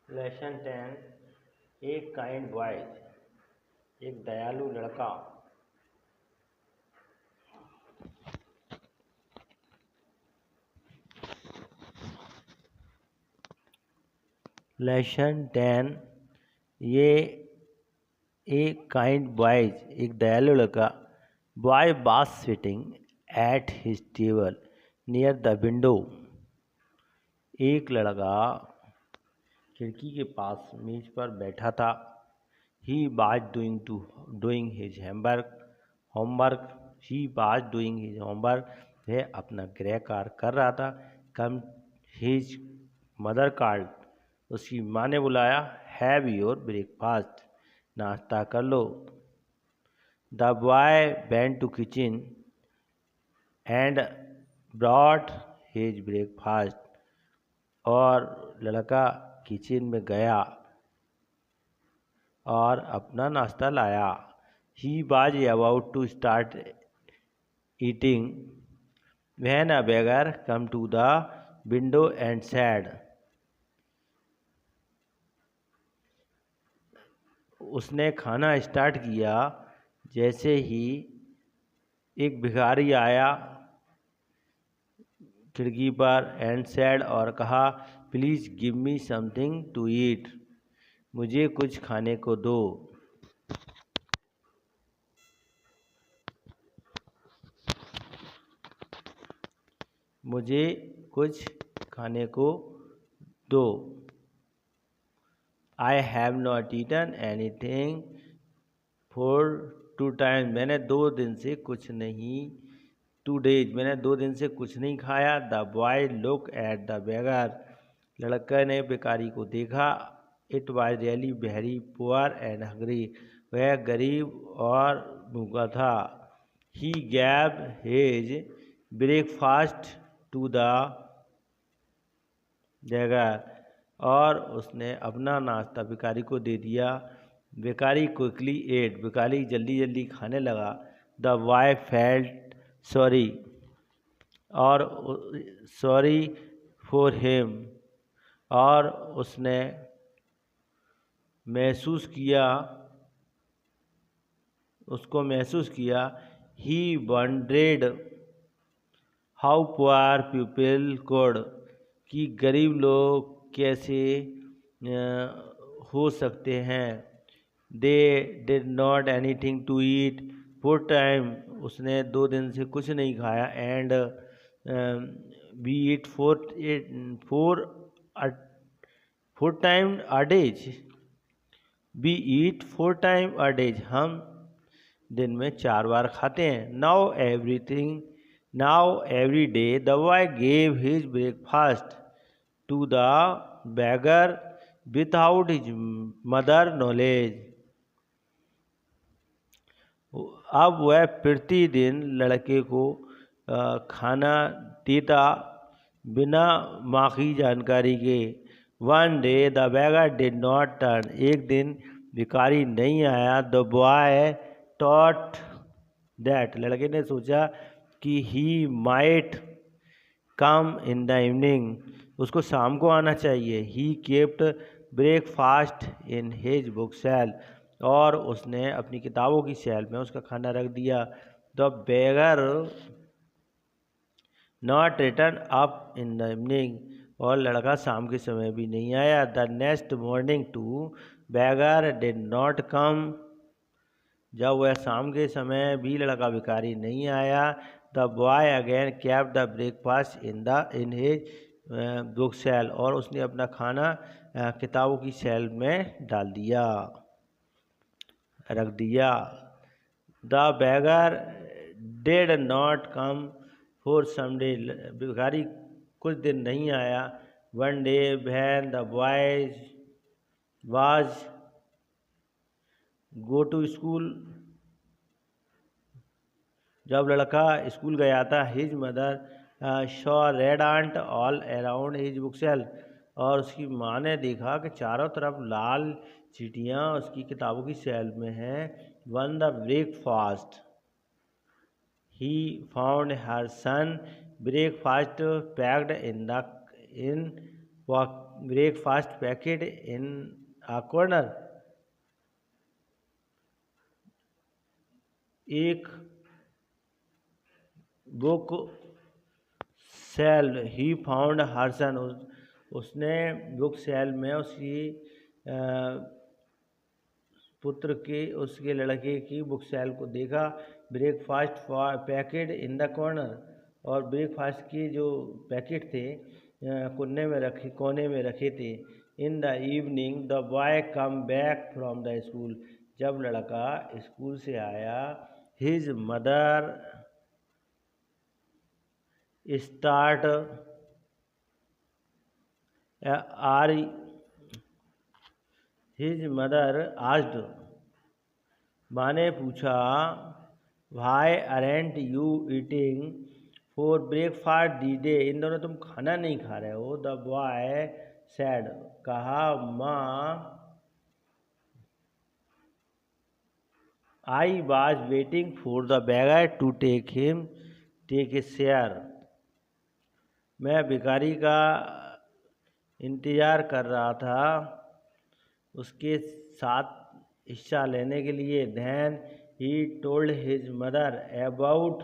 Lesson 10 एक kind boys एक दयालु लड़का। लेसन 10 ये एक काइंड बॉयज एक दयालु लड़का। Boy was sitting at his table near the window. एक लड़का खिड़की के पास मेज पर बैठा था। He was doing his homework. He was doing his homework. वह अपना गृह कार्य कर रहा था। Come his mother called. उसकी माँ ने बुलाया। Have your breakfast. नाश्ता कर लो। The boy went to kitchen and brought his breakfast. और लड़का किचन में गया और अपना नाश्ता लाया। He was about to start eating when a beggar come to the window and said. उसने खाना स्टार्ट किया जैसे ही एक भिखारी आया खिड़की पर एंड सैड और कहा, please give me something to eat. मुझे कुछ खाने को दो। मुझे कुछ खाने को दो। I have not eaten anything for 2 times. मैंने 2 दिन से कुछ नहीं 2 डेज मैंने 2 दिन से कुछ नहीं खाया। The boy look at the beggar. लड़के ने भिखारी को देखा। It was really very poor and hungry. वह गरीब और भूखा था। He gave his breakfast to the beggar. और उसने अपना नाश्ता भिखारी को दे दिया। भिखारी क्विकली एट। भिखारी जल्दी जल्दी खाने लगा। द बॉय फेल्ट सॉरी और सॉरी फॉर हिम। और उसने महसूस किया he wondered how poor people could कि गरीब लोग कैसे हो सकते हैं। They did not anything to eat for time. उसने 2 दिन से कुछ नहीं खाया। And we eat four time a days. We eat 4 time a days. हम दिन में 4 बार खाते हैं। Now every day the boy gave his breakfast to the beggar without his mother knowledge. अब वह प्रतिदिन लड़के को खाना देता बिना माँ की जानकारी के। One day the beggar did not turn. एक दिन भिखारी नहीं आया। The boy thought that. लड़के ने सोचा कि he might come in the evening. उसको शाम को आना चाहिए। He kept breakfast in his book shelf. और उसने अपनी किताबों की शेल्फ में उसका खाना रख दिया। The beggar not return up in the evening. और लड़का शाम के समय भी नहीं आया। The next morning to beggar did not come. जब वह शाम के समय भी लड़का भिखारी नहीं आया। The boy again kept the breakfast in his book shelf. और उसने अपना खाना किताबों की शेल्फ में रख दिया। The beggar did not come for some day. भिखारी कुछ दिन नहीं आया। One day when the boy was go to school. जब लड़का स्कूल गया था। His mother saw red ant all around his book shelf. और उसकी माँ ने देखा कि चारों तरफ लाल चींटियाँ उसकी किताबों की शेल्फ में हैं। When the breakfast he found her son breakfast packed in breakfast packet in a corner. एक book shelf he found her son, उसने बुक सेल में उसकी पुत्र की, उसके लड़के की बुक सेल को देखा। Breakfast packet in the corner, और ब्रेकफास्ट के जो पैकेट थे कोने में रखे थे। In the evening the boy come back from the school, जब लड़का स्कूल से आया, his mother start or his mother asked, माँ ने पूछा, why aren't you eating for breakfast the day, इन दोनों तुम खाना नहीं खा रहे हो। द बॉय सैड, कहा, माँ I was waiting for the beggar to take a share, मैं भिखारी का इंतज़ार कर रहा था उसके साथ हिस्सा लेने के लिए। Then he told his mother about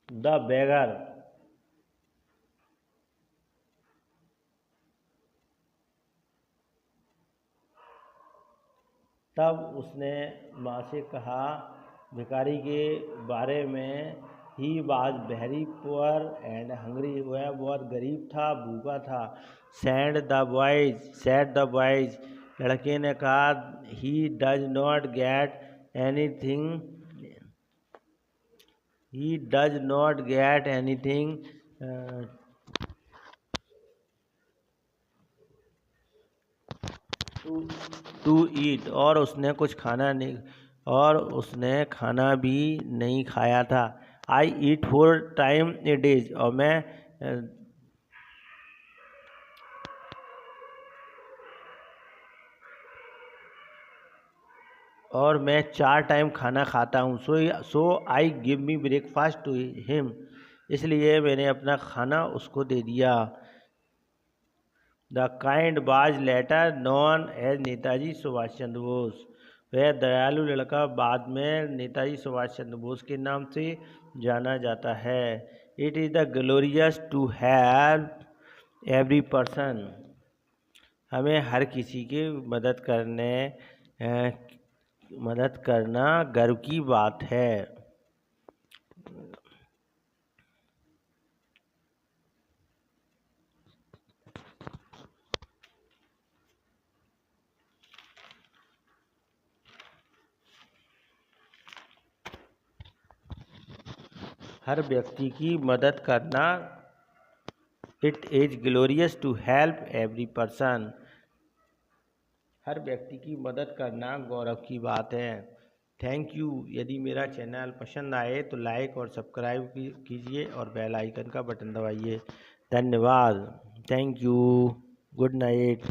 the beggar. तब उसने माँ से कहा भिखारी के बारे में। He was very poor and hungry, वह बहुत गरीब था, भूखा था। सैड द बॉयज, लड़के ने कहा, he does not get anything to eat, और उसने खाना भी नहीं खाया था। आई ईट 4 टाइम ए डेज, और मैं 4 टाइम खाना खाता हूँ। So I give me breakfast to him, इसलिए मैंने अपना खाना उसको दे दिया। The kind was later known as Netaji Subhash Chandra Bose, वह दयालु लड़का बाद में नेताजी सुभाष चंद्र बोस के नाम से जाना जाता है। It is the glorious to help every person, हमें हर किसी की मदद करना गर्व की बात है। हर व्यक्ति की मदद करना, it is glorious to help every person, हर व्यक्ति की मदद करना गौरव की बात है। Thank you. यदि मेरा चैनल पसंद आए तो लाइक और सब्सक्राइब कीजिए और बेल आइकन का बटन दबाइए। धन्यवाद। Thank you. Good night.